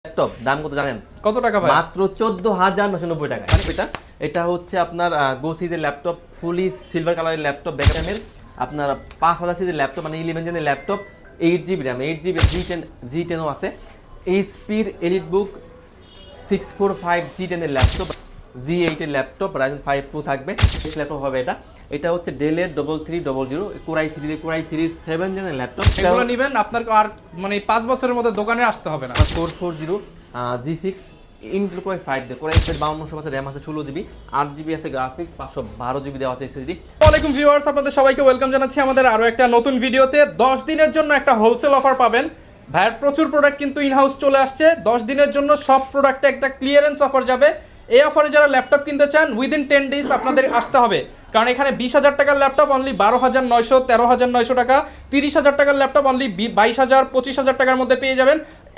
Laptop দাম কত জানেন? কত টাকা ভাই? মাত্র 14,990 টাকা। এটা হচ্ছে আপনার গো সিরিজের ল্যাপটপ, ফুলি সিলভার কালারের ল্যাপটপ, ব্যাকগ্রাউন্ডের আপনার 5000 সিরিজের ল্যাপটপ, মানে 11 জেনের ল্যাপটপ, 8GB র্যাম, 8GB G10ও আছে, এইচপির এলিটবুক 645 G10 এর ল্যাপটপ, G8 এর ল্যাপটপ, Ryzen 5 Pro থাকবে, ল্যাপটপ হবে এটা। এটা হচ্ছে ডেলের 3300 কোরাই 3 7 জেনের ল্যাপটপ। এগুলো নেবেন আপনার আর মানে 5 বছরের মধ্যে দোকানে আসতে হবে না। 440 G6 ইন্টেল কোর 5 দিয়ে কোরাই 5200 আছে, র্যাম আছে 16GB, 8GB আছে গ্রাফিক্স, 512GB দেওয়া আছে এসএসডি। ওয়ালাইকুম ভিউয়ার্স, আপনাদের সবাইকে ওয়েলকাম জানাচ্ছি আমাদের আরো একটা নতুন ভিডিওতে। 10 দিনের জন্য একটা হোলসেল অফার পাবেন। ভাইয়ের প্রচুর প্রোডাক্ট কিন্তু ইনহাউস চলে আসছে। 10 দিনের জন্য সব প্রোডাক্টে একটা ক্লিয়ারেন্স অফার যাবে। এই অফারে যারা ল্যাপটপ কিনতে চান উইদিন 10 ডেজ আপনাদের আসতে হবে, কারণ এখানে 20,000 টাকার ল্যাপটপ অনলি 12,900, 13,900 টাকা, 30,000 টাকার ল্যাপটপ অনলি 22,000, 25,000 টাকার মধ্যে পেয়ে যাবেন।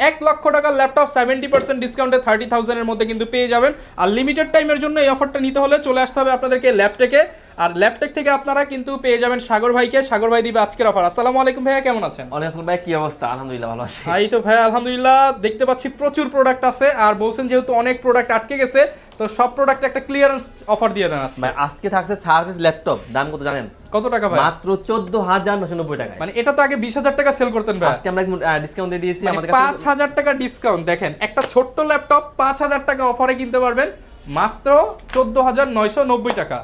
1 লক্ষ টাকার ল্যাপটপ 70% ডিসকাউন্টে 30,000 এর মধ্যে কিন্তু পেয়ে যাবেন। আর লিমিটেড টাইমের জন্য এই অফারটা নিতে হলে চলে আসতে হবে আপনাদেরকে ল্যাপটেকে। আর ল্যাপটেক থেকে আপনারা কিন্তু পেয়ে যাবেন সাগর ভাইকে। সাগর ভাই দিবে আজকের অফার। আসসালামু আলাইকুম ভাইয়া, কেমন আছেন? ওয়ালাইকুম ভাই, কি অবস্থা? আলহামদুলিল্লাহ ভালো আছি। এই তো ভাই আলহামদুলিল্লাহ, দেখতে পাচ্ছি প্রচুর প্রোডাক্ট আছে। আর বলছেন যেহেতু অনেক প্রোডাক্ট আটকে গেছে, তো সব প্রোডাক্টে একটা ক্লিয়ারেন্স অফার দিয়ে দেন আজকে। ভাই আজকে থাকছে সার্ভিস ল্যাপটপ, দাম কত জানেন? কত টাকা ভাই? মাত্র 14,990 টাকা। মানে এটা তো আগে 20,000 টাকা সেল করতেন ভাই, আজকে আমরা ডিসকাউন্ট দিয়ে দিয়েছি। আমাদের কাছে 5,000 টাকা ডিসকাউন্ট। দেখেন, একটা ছোট্ট ল্যাপটপ 5,000 টাকা অফারে কিনতে পারবেন মাত্র 14,990 টাকা।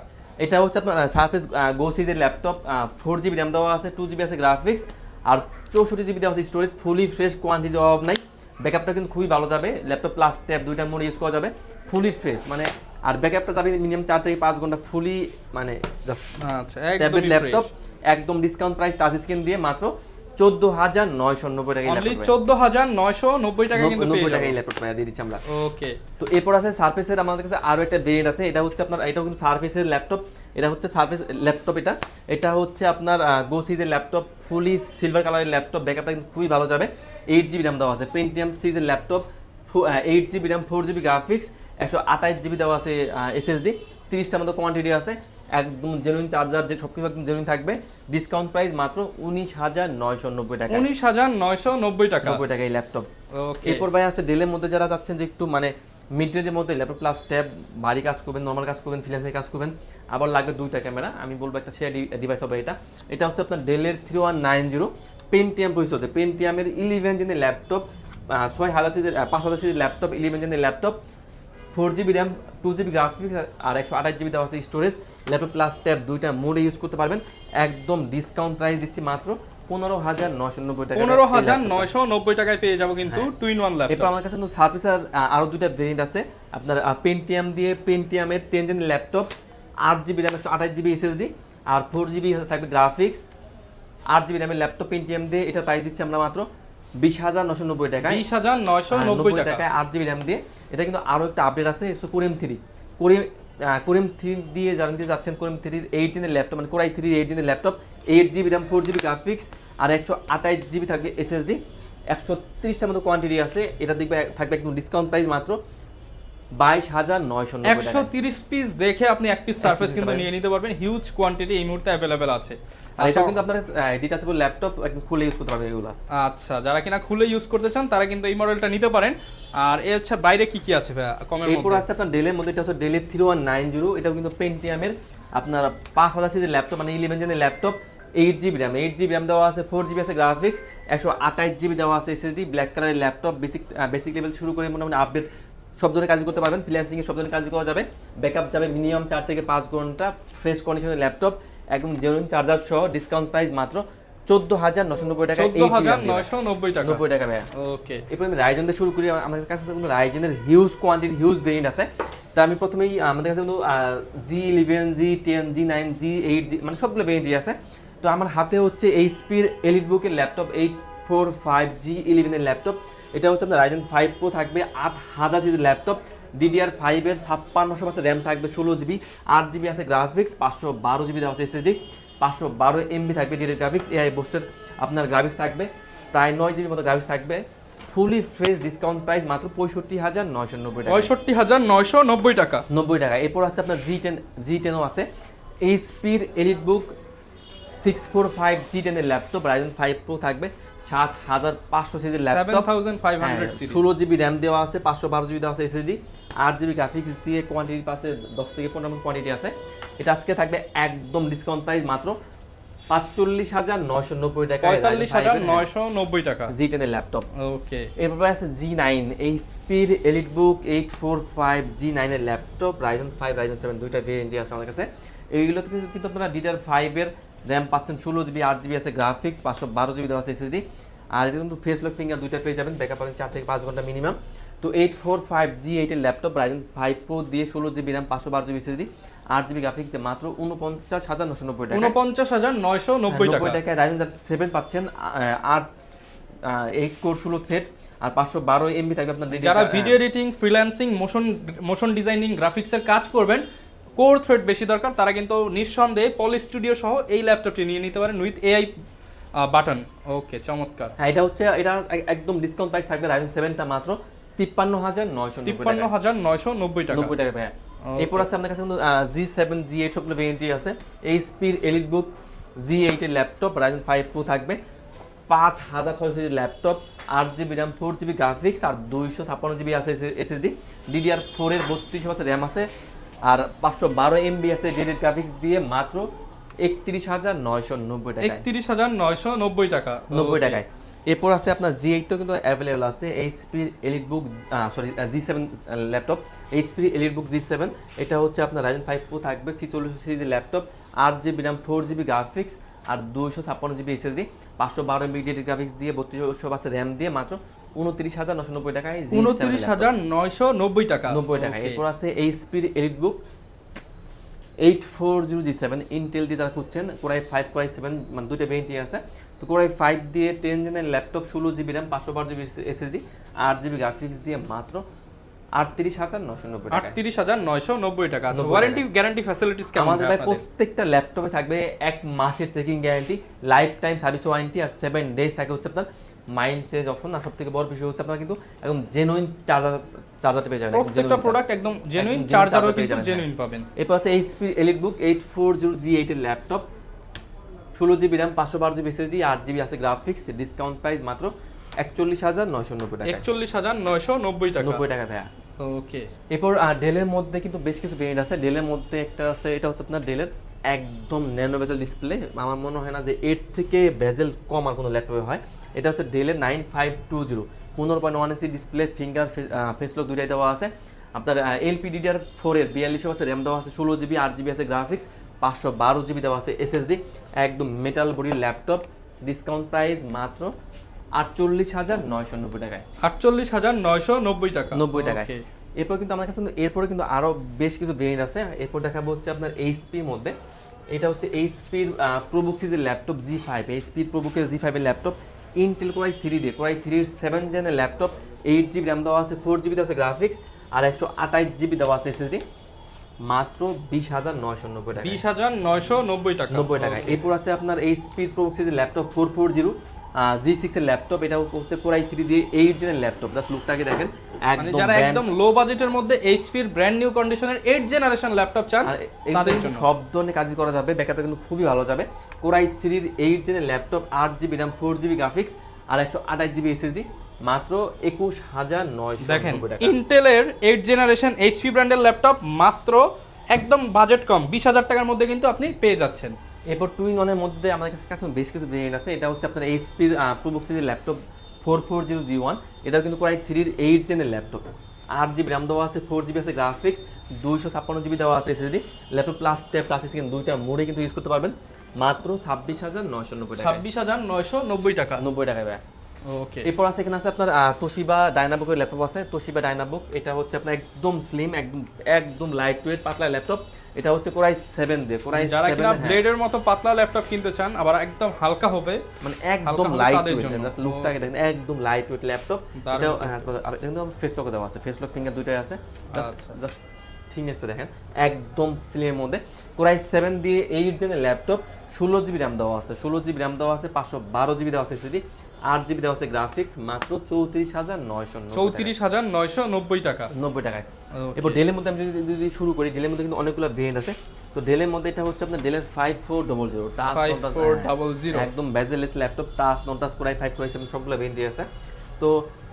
এটা হচ্ছে আপনার সারফেস গো সিরিজের ল্যাপটপ, 4GB র্যাম দেওয়া আছে, 2GB আছে গ্রাফিক্স, আর 64GB দেওয়া আছে স্টোরেজ। ফুলি ফ্রেশ, কোয়ান্টিটি অভাব নাই, ব্যাকআপটা কিন্তু খুবই ভালো যাবে। ল্যাপটপ প্লাস ট্যাব দুইটা মোড ইউজ করা যাবে, ফুলি ফ্রেশ মানে। আর ব্যাকআপটা যাবে মিনিমাম 4 থেকে 5 ঘন্টা, ফুলি মানে জাস্ট আচ্ছা, ট্যাবলেট একদম ল্যাপটপ, একদম ডিসকাউন্ট প্রাইস, টাচ স্ক্রিন দিয়ে মাত্র 14,990 টাকা। অনলি 14,990 টাকা কিন্তু পেয়ে 90 টাকা এই যাবেন। ল্যাপটপ দিয়ে দিচ্ছি আমরা। ওকে, তো এরপর আছে সারফেসের আমাদের কাছে আরো একটা ভেরিয়েন্ট আছে। এটা হচ্ছে আপনার, এটাও কিন্তু সারফেসের ল্যাপটপ, এটা হচ্ছে সারফেস ল্যাপটপ। এটা হচ্ছে আপনার গো সিরিজের ল্যাপটপ, ফুলি সিলভার কালারের ল্যাপটপ, ব্যাকআপটা কিন্তু খুবই ভালো যাবে। 8GB র্যাম দেওয়া আছে, পেন্টিয়াম সিরিজের laptop, 8GB RAM, 4GB graphics, 128GB দেওয়া আছে এসএসডি, 30টার মতো কোয়ান্টিটি আছে, একদম জেনুইন চার্জার, যে সবকিছু একদম জেনুইন থাকবে। ডিসকাউন্ট প্রাইস মাত্র 19,990 টাকা। 19,990 টাকা 90 টাকা এই ল্যাপটপ। ওকে, এরপর ভাই আছে ডেলের মধ্যে যারা চাচ্ছেন যে একটু মানে মিড রেঞ্জের মধ্যে ল্যাপটপ প্লাস ট্যাব, ভারী কাজ করবেন, নর্মাল কাজ করবেন, ফ্রিল্যান্সের কাজ করবেন, আবার লাগবে দুইটা ক্যামেরা, আমি বলবো একটা শেয়ার ডিভাইস হবে এটা। এটা হচ্ছে আপনার ডেলের 3190 পেন্টিয়াম প্রসেসর, পেন্টিয়ামের 11 জেনের ল্যাপটপ, 6,000 সিরিজের 5,000 সিরিজের ল্যাপটপ, 11 জেনের laptop, 4GB RAM, 2GB graphics, আর 128GB দেওয়া আছে স্টোরেজ। ল্যাপটপ প্লাস ট্যাব দুইটা মোডে ইউজ করতে পারবেন। একদম ডিসকাউন্ট প্রাইস দিচ্ছি মাত্র 15,990 টাকা। 15,990 টাকায় পেয়ে যাবো কিন্তু টু ইন ওয়ান ল্যাপটপ। এরপর আমার কাছে কিন্তু সার্ভিসের আরো দুইটা ভেরিয়েন্ট আছে আপনার, পেন্টিয়াম দিয়ে, পেন্টিয়ামের 10 জেনের laptop, 8GB RAM, 128GB SSD, আর 4GB থাকবে গ্রাফিক্স, 8GB র্যামের ল্যাপটপ পেন্টিয়াম দিয়ে। এটা প্রাইস দিচ্ছি আমরা মাত্র 20,990 টাকায়। 20,990 টাকায় 8GB র্যাম দিয়ে। এটা কিন্তু আরো একটা আপডেট আছে, কোরেম 3, কোরেম 3 দিয়ে যারা নিতে যাচ্ছেন, কোরেম 3 8 জেনের ল্যাপটপ, মানে কোরাই 3 8 জেনের laptop, 8GB RAM, 4GB graphics, আর 128GB থাকবে এসএসডি, 130টার মতো কোয়ান্টিটি আছে। এটা দেখবে থাকবে একদম ডিসকাউন্ট প্রাইস মাত্র 22,990 টাকা। 130 পিস দেখে আপনি এক পিস সারফেস কিন্তু নিয়ে নিতে পারবেন। হিউজ কোয়ান্টিটি এই মুহূর্তে অ্যাভেলেবেল আছে। আর এটা কিন্তু আপনারা ডিটাচেবল ল্যাপটপ একদম খুলে ইউজ করতে পারবেন এগুলা। আচ্ছা, যারা কিনা খুলে ইউজ করতে চান তারা কিন্তু এই মডেলটা নিতে পারেন। আর এর হচ্ছে বাইরে কি কি আছে ভাই কমের মধ্যে? এরপর আছে আপনার ডেলের মধ্যে, এটা হচ্ছে ডেলের 3190, এটাও কিন্তু পেন্টিয়ামের আপনার 5,000 সিরিজের ল্যাপটপ, মানে 11 জেনের laptop, 8GB RAM, 8GB RAM দেওয়া আছে, 4GB আছে গ্রাফিক্স, 128GB দেওয়া আছে এসএসডি, ব্ল্যাক কালারের ল্যাপটপ, বেসিক লেভেল শুরু করে মোটামুটি আপডেট সব ধরনের কাজ করতে পারবেন, ফ্রিল্যান্সিং এ সব ধরনের কাজ করা যাবে। ব্যাকআপ যাবে মিনিমাম 4 থেকে 5 ঘন্টা, ফ্রেশ কন্ডিশনের ল্যাপটপ, একদম জেনুইন চার্জার সহ। ডিসকাউন্ট প্রাইস মাত্র 14,990 টাকা। 14,990 টাকা 90 টাকা ভাই। ওকে, এরপর আমি রাইজেন দিয়ে শুরু করি। আমাদের কাছে কিন্তু রাইজেনের হিউজ কোয়ান্টিটি, হিউজ ভেরিয়েন্ট আছে। তা আমি প্রথমেই আমাদের কাছে কিন্তু G11, G10, G9, G8, মানে সবগুলো ভেরিয়েন্টই আছে। তো আমার হাতে হচ্ছে এইচপির এলিটবুকের ল্যাপটপ, 845G11 এর ল্যাপটপ। এটা হচ্ছে আপনার Ryzen 5 Pro থাকবে, 8,000 সিরিজের ল্যাপটপ, DDR5 এর 5600 র্যাম থাকবে, 16GB, 8GB আছে গ্রাফিক্স, 512GB দেওয়া আছে এসএসডি, 512 MB থাকবে ডিডিআর গ্রাফিক্স, এআই বুস্টেড আপনার গ্রাফিক্স থাকবে, প্রায় 9GB মতো গ্রাফিক্স থাকবে। ফুলি ফ্রেশ, ডিসকাউন্ট প্রাইস মাত্র 65,990 টাকা। 65,990 টাকা 90 টাকা। এরপর আছে আপনার G10ও আছে, এইচপির এলিটবুক 645 G10 এর ল্যাপটপ, Ryzen 5 Pro থাকবে, 7500 সিরিজের ল্যাপটপ, 7500 সিরিজ। 16 জিবি র্যাম দেওয়া আছে, 512 জিবি দেওয়া আছে এসএসডি, 8 জিবি গ্রাফিক্স দিয়ে কোয়ান্টিটি পাশে 10 থেকে 15 কোয়ান্টিটি আছে। এটা আজকে থাকবে একদম ডিসকাউন্ট প্রাইস মাত্র 45,990 টাকা, 45,990 টাকা জি10 এর ল্যাপটপ। ওকে, এরপর আছে G9 এইচপির এলিটবুক 845 G9 এর ল্যাপটপ, Ryzen 5 Ryzen 7 দুইটা ভেরিয়েন্টই আছে আমাদের কাছে। এইগুলোতে কিন্তু আপনারা DDR5 এর র্যাম পাচ্ছেন, 16 জিবি, 8 জিবি আছে গ্রাফিক্স, 512 জিবি দেওয়া আছে এসএসডি। আর এটা কিন্তু ফেস লক ফিঙ্গার দুইটা পেয়ে যাবেন, ব্যাকআপ পাবেন 4 থেকে 5 ঘন্টা মিনিমাম। তো 845 G8 এর ল্যাপটপ, Ryzen 5 Pro দিয়ে 16 GB RAM, 512 GB SSD, 8 GB graphics দিয়ে মাত্র 49,990 টাকা, 49,990 টাকা। Ryzen 7 পাচ্ছেন 8 কোর 16 থ্রেড আর 512 এমবি থাকবে আপনার। যারা video editing, freelancing, motion designing, গ্রাফিক্সের কাজ করবেন, কোর থ্রেড বেশি দরকার, তারা কিন্তু নিঃসন্দেহে পলি স্টুডিও সহ এই ল্যাপটপটি নিয়ে নিতে পারেন উইথ এআই বাটন। ওকে, চমৎকার। হ্যাঁ, এটা একদম ডিসকাউন্ট প্রাইস থাকবে Ryzen 7টা মাত্র 53,990 টাকা। 90 টাকা ভাই। এরপর আছে আপনার কাছে কিন্তু G7 G8 সবগুলো ভেরিয়েন্টই আছে। এইচপির এলিটবুক G8 এর ল্যাপটপ, Ryzen 5 Pro থাকবে, 5600 সিরিজের laptop, 8 GB RAM, 4 GB graphics আর 256 জিবি আছে এসএসডি, DDR4 এর 32 আছে র্যাম আছে আর 512 এমবি আছে ডেডিকেটেড গ্রাফিক্স দিয়ে মাত্র 31,990 টাকা, 31,990 টাকা, 90 টাকায়। এরপর আছে আপনার G8 তো কিন্তু অ্যাভেলেবল আছে। এইচপির এলিটবুক G7 ল্যাপটপ, এইচপির এলিটবুক G7 এটা হচ্ছে আপনার Ryzen 5 Pro থাকবে, 46 সিরিজের laptop, 8 GB RAM, 4 GB graphics আর 256 GB SSD, 512 MB dedicated graphics দিয়ে 32 আছে র্যাম দিয়ে মাত্র 29,990 টাকায়, 29,990 টাকা, 90 টাকা। এরপর আছে এইচপির এলিটবুক 840 G7 ইন্টেল দিয়ে যারা খুঁজছেন, কোরাই 5 কোরাই 7 মানে দুইটা ভেরিয়েন্টই আছে। তো কোরাই 5 দিয়ে 10 জেনের laptop, 16 GB RAM, 512 GB SSD, 8 GB graphics দিয়ে মাত্র 38,990 টাকা, 38,990 টাকা। ওয়ারেন্টি গ্যারান্টি ফ্যাসিলিটিস কেমন? আমাদের ভাই প্রত্যেকটা ল্যাপটপে থাকবে 1 মাসের checking guarantee, life time service warranty আর 7 ডেজ থাকে হচ্ছে আপনার মাইন্ড চেঞ্জ অপশন। আর সবথেকে বড় বিষয় হচ্ছে আপনারা কিন্তু একদম জেনুইন চার্জার পেয়ে যাবেন, প্রত্যেকটা প্রোডাক্ট একদম জেনুইন চার্জারও কিন্তু জেনুইন পাবেন। এরপর আছে এইচপি এলিটবুক 840 G8 এর laptop, 16 GB RAM, 512 GB SSD, 8 GB আছে গ্রাফিক্স, ডিসকাউন্ট প্রাইস মাত্র 41,990 টাকা, 41,990 টাকা, 90 টাকা ভাইয়া। ওকে। এরপর ডেলের মধ্যে কিন্তু বেশ কিছু ভেরিয়েন্ট আছে। ডেলের মধ্যে একটা আছে, এটা হচ্ছে আপনার ডেলের একদম ন্যানো বেজেল ডিসপ্লে। আমার মনে হয় না যে এর থেকে বেজেল কম আর কোনো ল্যাপটপে হয়। এটা হচ্ছে ডেলের 9520, 15.1 inch display, finger face lock দুইটাই দেওয়া আছে। আপনার LPDDR4 এর 42 আছে র্যাম দেওয়া আছে, 16 জিবি, 8 জিবি আছে গ্রাফিক্স, 512 জিবি দেওয়া আছে এসএসডি, একদম মেটাল বডির ল্যাপটপ, ডিসকাউন্ট প্রাইস মাত্র 48,990 টাকায়, 48,990 টাকা, 90 টাকায়। এরপর কিন্তু আমার কাছে এরপরে কিন্তু আরো বেশ কিছু ভেরিয়েন্ট আছে। এরপর দেখাবো হচ্ছে আপনার এইচপির মধ্যে, এটা হচ্ছে এইচপির প্রোবুক সিরিজের ল্যাপটপ G5, এইচপির প্রোবুকের G5 এর ল্যাপটপ, ইন্টেল কোরাই 3 দিয়ে কোরাই 3 এর 7 জেনের ল্যাপটপ, 8 জিবি র্যাম দেওয়া আছে, 4 জিবি দেওয়া আছে গ্রাফিক্স আর 128 জিবি দেওয়া আছে এসএসডি, মাত্র 20,990 টাকা, 20,990 টাকা, 90 টাকায়। এরপর আছে আপনার এইচপির প্রোবুক সিরিজের ল্যাপটপ 440 G6 এর ল্যাপটপ, এটা হচ্ছে কোরাই 3 দিয়ে 8 জেনের ল্যাপটপ। জাস্ট লুকটাকে দেখেন, মানে যারা একদম লো বাজেটের মধ্যে এইচপির ব্র্যান্ড নিউ কন্ডিশনের 8 জেনারেশন ল্যাপটপ চান তাদের জন্য সব ধরনের কাজ করা যাবে, ব্যাকআপটা কিন্তু খুবই ভালো যাবে। কোরাই 3 এর 8 জেনের laptop, 8 GB RAM, 4 GB graphics আর 128 জিবি এসএসডি, মাত্র 21,990 দেখেন টাকা। ইন্টেলের 8 জেনারেশন এইচপি ব্র্যান্ডের ল্যাপটপ মাত্র একদম বাজেট কম 20,000 টাকার মধ্যে কিন্তু আপনি পেয়ে যাচ্ছেন। এরপর টু ইন ওয়ানের মধ্যে আমাদের কাছে বেশ কিছু ভেরিয়েন্ট আছে। এটা হচ্ছে আপনার এইচপির প্রোবুক সিরিজের ল্যাপটপ 440 G1, এটাও কিন্তু কোরাই 3 এর 8 জেনের ল্যাপটপ, 8 জিবি র্যাম দেওয়া আছে, 4 জিবি আছে গ্রাফিক্স, 256 জিবি দেওয়া আছে SSD, laptop plus tab plus screen দুইটা মোডে কিন্তু ইউজ করতে পারবেন, মাত্র 26,990 টাকা, 26,990 টাকা, 90 টাকা ভাই। ওকে। এরপর আছে এখানে আছে আপনার তোশিবা ডায়নাবুকের ল্যাপটপ আছে, তোশিবা ডায়নাবুক, এটা হচ্ছে আপনার একদম স্লিম, একদম লাইট ওয়েট পাতলা ল্যাপটপ। এটা হচ্ছে কোরাই 7 দিয়ে কোরাই 7 যারা কিনা ব্লেডের মতো পাতলা ল্যাপটপ কিনতে চান আবার একদম হালকা হবে, মানে একদম লাইট ওয়েট, জাস্ট লুকটাকে দেখেন, একদম লাইট ওয়েট ল্যাপটপ। এটা একদম ফেস লক দেওয়া আছে, ফেস লক ফিঙ্গার দুইটাই আছে, জাস্ট থিকনেসটা দেখেন, একদম স্লিমের মধ্যে। কোরাই 7 দিয়ে 8 জেনের ল্যাপটপ, 16 জিবি র্যাম দেওয়া আছে, 16 জিবি র্যাম দেওয়া আছে, 512 জিবি দেওয়া আছে এসএসডি, 8 জিবি দেওয়া আছে গ্রাফিক্স, মাত্র 34,990 34,990 টাকা, 90 টাকায়। এরপর ডেলের মধ্যে আমি যদি শুরু করি, ডেলের মধ্যে কিন্তু অনেকগুলো ভেরিয়েন্ট আছে। তো তো ডেলের মধ্যে এটা হচ্ছে আপনার ডেলের 5400 টাচ 5400 একদম বেজেলেস ল্যাপটপ, টাচ নন টাচ কোরাই 5 কোরাই 7 সবগুলো ভেরিয়েন্ট আছে। তো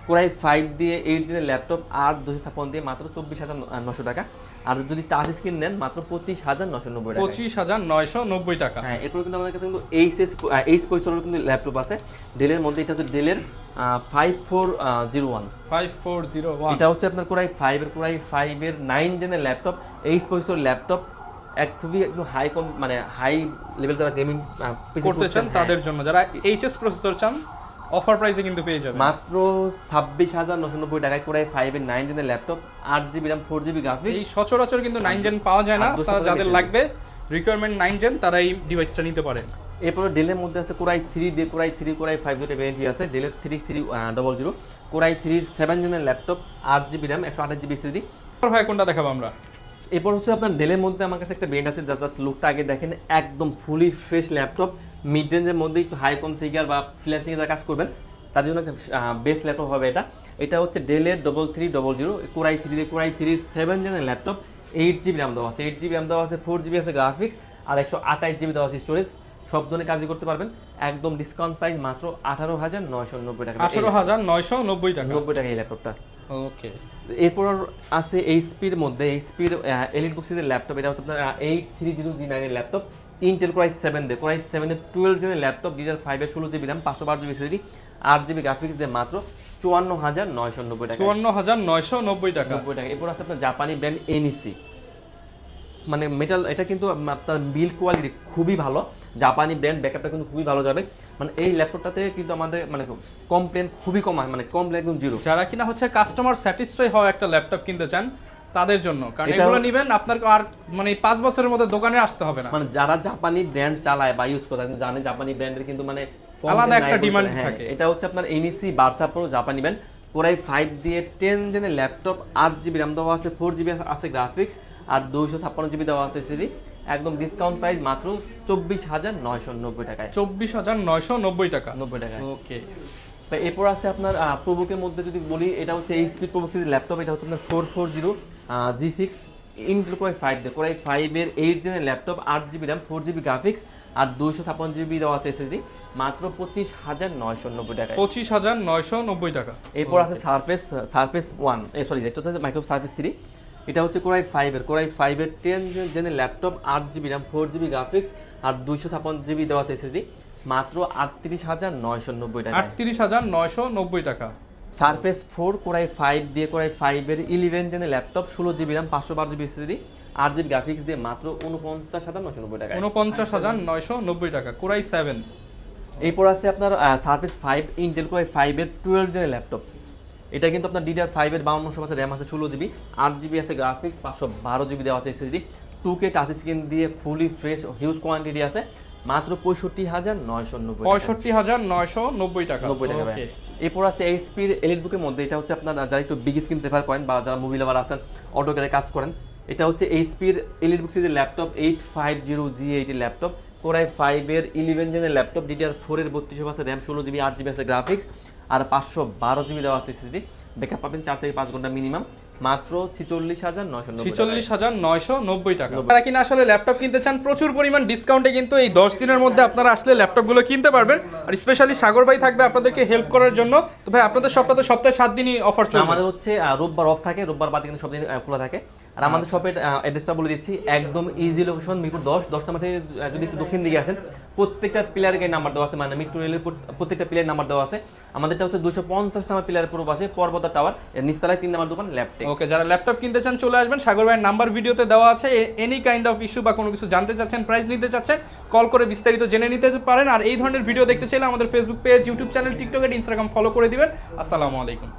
কোরাই 5 দিয়ে 8 জিনের ল্যাপটপ আর 256 দিয়ে মাত্র 24900 টাকা, আর যদি টাচ স্ক্রিন নেন মাত্র 25990 টাকা। 25990 টাকা। হ্যাঁ, এরপর কিন্তু আমাদের কাছে কিন্তু এইচ প্রসেসরের কিন্তু ল্যাপটপ আছে ডেলের মধ্যে। এটা হচ্ছে ডেলের 5401। এটা হচ্ছে আপনার কোরাই 5 এর 9 জেনের ল্যাপটপ, এইচ প্রসেসর ল্যাপটপ, এক খুবই একদম মানে হাই লেভেল যারা গেমিং করতে চান তাদের জন্য, যারা এইচএস প্রসেসর চান অফার প্রাইসে কিন্তু পেয়ে যাবেন মাত্র 26990 টাকায় কোরাই 5 এর 9 জেনের laptop, 8GB RAM 4GB graphics. এই সচরাচর কিন্তু 9 জেন পাওয়া যায় না, তারা যাদের লাগবে রিকোয়ারমেন্ট 9 জেন তারা এই ডিভাইসটা নিতে পারেন। এরপরে ডেলের মধ্যে আছে কোরাই 3 দিয়ে কোরাই 3 কোরাই 5 দুটো ভেরিয়েন্ট আছে। ডেলের 3300 কোরাই 3 এর 7 জেনের laptop, 8GB RAM 128GB SSD। ভাই কোনটা দেখাবো আমরা? এরপর হচ্ছে আপনার ডেলের মধ্যে আমার কাছে একটা ব্র্যান্ড আছে, জাস্ট লুকটা আগে দেখেন, একদম ফুলি ফ্রেশ ল্যাপটপ, মিড রেঞ্জের মধ্যে একটু হাই কনফিগার বা ফ্রিল্যান্সিং এর কাজ করবেন তার জন্য একটা বেস্ট ল্যাপটপ হবে এটা। এটা হচ্ছে ডেলের 3300 কোরাই 3 দিয়ে কোরাই 3 এর 7 জেনের ল্যাপটপ, 8GB RAM দেওয়া আছে, 8GB RAM দেওয়া আছে, 4GB আছে গ্রাফিক্স, আর 128GB দেওয়া আছে স্টোরেজ। সব ধরনের কাজই করতে পারবেন, একদম ডিসকাউন্ট প্রাইস মাত্র 18990 টাকা। 18990 টাকা 90 টাকা এই ল্যাপটপটা। ওকে। এরপর আছে এইচপির মধ্যে, এইচপির এলিট বুক সিরিজের ল্যাপটপ। এটা হচ্ছে আপনার 8300G9 এর ল্যাপটপ, ইন্টেল কোরাই 7 দিয়ে কোরাই 7 এর 12 জেনের ল্যাপটপ, DDR5 এর 16GB RAM 512GB SSD, 8GB graphics দিয়ে মাত্র 54990 টাকা। 54990 টাকা। 90 টাকা। এরপর আছে আপনার জাপানি ব্র্যান্ড এনইসি, মানে মেটাল, এটা কিন্তু আপনার বিল্ড কোয়ালিটি খুবই ভালো, জাপানি ব্র্যান্ড, ব্যাকআপটা কিন্তু খুবই ভালো যাবে। মানে এই ল্যাপটপটাতে কিন্তু আমাদের মানে কমপ্লেন খুবই কম, মানে কমপ্লেন একদম জিরো। যারা কিনা হচ্ছে কাস্টমার স্যাটিসফাই হওয়া একটা ল্যাপটপ কিনতে চান তাদের জন্য, কারণ এগুলো নেবেন আপনার আর মানে 5 বছরের মধ্যে দোকানে আসতে হবে না। মানে যারা জাপানি ব্র্যান্ড চালায় বা ইউজ করে জানে জাপানি ব্র্যান্ডের কিন্তু মানে আলাদা একটা ডিমান্ড থাকে। এটা হচ্ছে আপনার এনইসি বার্সা প্রো জাপানি ব্র্যান্ড, কোরাই 5 দিয়ে 10 জেনের ল্যাপটপ, 8GB RAM দেওয়া আছে, 4GB আছে গ্রাফিক্স, আর 256GB দেওয়া আছে এসএসডি। একদম ডিসকাউন্ট প্রাইস মাত্র 24990 টাকায়। 24990 টাকা। 90 টাকায়। ওকে। তো এরপর আছে আপনার প্রোবুকের মধ্যে যদি বলি, এটা হচ্ছে এইচপি প্রোবুক সিরিজের ল্যাপটপ। এটা হচ্ছে আপনার 440G6 ইন্টেল কোরাই 5 দিয়ে কোরাই 5 এর 8 জেনের laptop, 8GB RAM 4GB graphics, আর 256GB দেওয়া আছে এসএসডি, মাত্র 25990 টাকায়। 25990 টাকা। এরপর আছে সারফেস 1, সরি এটা হচ্ছে মাইক্রোসফট সারফেস 3। এটা হচ্ছে কোরাই 5 এর 10 জেনের laptop, 8GB RAM 4GB graphics, আর 256GB দেওয়া আছে এসএসডি, মাত্র 38990 টাকা। 38990 টাকা। সারফেস 4 কোরাই 5 দিয়ে কোরাই 5 এর 11 জেনের laptop, 16GB RAM 512GB SSD, 8GB graphics দিয়ে মাত্র 49990 টাকা। 49990 টাকা। কোরাই 7। এরপর আছে আপনার সারফেস 5 ইন্টেল কোরাই 5 এর 12 জেনের ল্যাপটপ। এটা কিন্তু আপনার DDR5 এর 5200 আছে, RAM আছে 16GB, 8GB আছে গ্রাফিক্স, 512GB দেওয়া আছে SSD, 2K টাচ স্ক্রিন দিয়ে ফুলি ফ্রেশ হিউজ কোয়ান্টিটি আছে, মাত্র 65990 টাকা। 65990 টাকা। 90 টাকা। এরপর আছে এইচপির এলিট বুকের মধ্যে, এটা হচ্ছে আপনার যারা একটু বিগ স্ক্রিন প্রেফার করেন বা যারা মুভি লাভার আছেন, অটোক্যাডে কাজ করেন, এটা হচ্ছে এইচপির এলিট বুক সিরিজের ল্যাপটপ, 850G8 এর ল্যাপটপ, কোরাই 5 এর 11 জেনের ল্যাপটপ, DDR4 এর 32GB আছে, RAM 16GB, 8GB আছে গ্রাফিক্স, আর 512GB দেওয়া আছে SSD, ব্যাকআপ পাবেন 4 থেকে 5 ঘন্টা মিনিমাম, মাত্র 46990 টাকা। যারা কিনা আসলে ল্যাপটপ কিনতে চান প্রচুর পরিমাণ ডিসকাউন্টে কিন্তু এই 10 দিনের মধ্যে আপনারা আসলে ল্যাপটপগুলো কিনতে পারবেন। আর স্পেশালি সাগর ভাই থাকবে আপনাদেরকে হেল্প করার জন্য। তো ভাই আপনাদের সপ্তাহে 7 দিনই অফার চলবে। আমাদের হচ্ছে রোববার অফ থাকে, রোববার বাদে কিন্তু সব দিন খোলা থাকে। আর আমাদের শপের অ্যাড্রেসটা বলে দিচ্ছি, একদম ইজি লোকেশন, মিরপুর 10 নম্বর থেকে যদি একটু দক্ষিণ দিকে আসেন, প্রত্যেকটা পিলারের নাম্বার দেওয়া আছে, মানে মেট্রো রেলের প্রত্যেকটা পিলারের নাম্বার দেওয়া আছে। আমাদেরটা হচ্ছে 250 নম্বর পিলারের পূর্ব পাশে পর্বতা টাওয়ার, এর নিচতলায় 3 নম্বর দোকান ল্যাপটপ। ওকে, যারা ল্যাপটপ কিনতে চান চলে আসবেন, সাগর ভাইয়ের নাম্বার ভিডিওতে দেওয়া আছে। এনি কাইন্ড অফ ইস্যু বা কোনো কিছু জানতে চাচ্ছেন, প্রাইস নিতে চাচ্ছেন, কল করে বিস্তারিত জেনে নিতে পারেন। আর এই ধরনের ভিডিও দেখতে চাইলে আমাদের Facebook page, YouTube channel, TikTok এর ইনস্টাগ্রাম ফলো করে দিবেন। আসসালামু আলাইকুম।